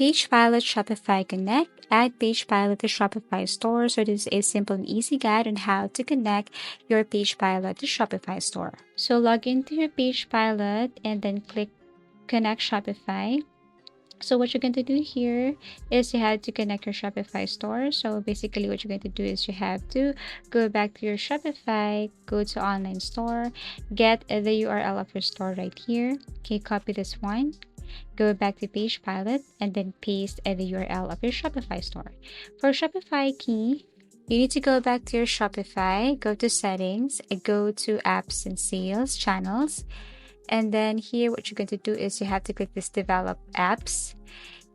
PagePilot Shopify Connect. Add PagePilot to Shopify store. So this is a simple and easy guide on how to connect your PagePilot to Shopify store. So log into your PagePilot and then click Connect Shopify. So what you're going to do here is you have to connect your Shopify store. So basically what you're going to do is you have to go back to your Shopify, go to online store, get the URL of your store right here. Okay, copy this one, go back to PagePilot, and then paste the URL of your Shopify store. For Shopify key, you need to go back to your Shopify, go to settings, go to apps and sales channels. And then here, what you're going to do is you have to click this develop apps.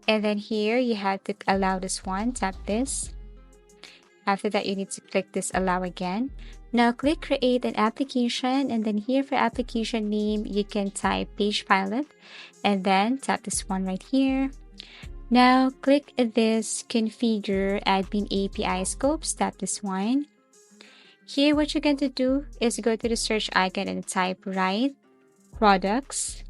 And then here, you have to allow this one, tap this. After that, you need to click this allow again. Now click create an application. And then here for application name, you can type PagePilot. And then tap this one right here. Now click this configure admin API scopes, tap this one. Here, what you're going to do is go to the search icon and type write products,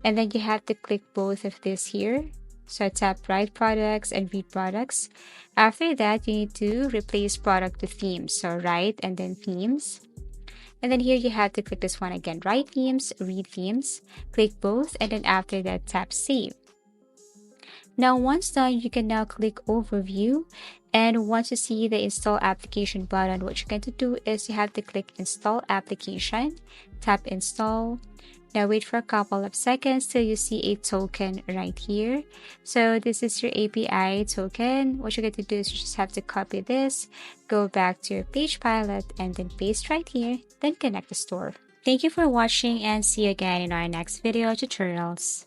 and then you have to click both of this here. So tap write products and read products. After that, you need to replace product with themes. So write and then themes. And then here you have to click this one again, write themes, read themes. Click both, and then after that, tap save. Now once done, you can now click overview, and once you see the install application button, what you're going to do is you have to click install application, tap install. Now wait for a couple of seconds till you see a token right here. So this is your API token. What you're going to do is you just have to copy this, go back to your PagePilot, and then paste right here, then connect the store. Thank you for watching, and see you again in our next video tutorials.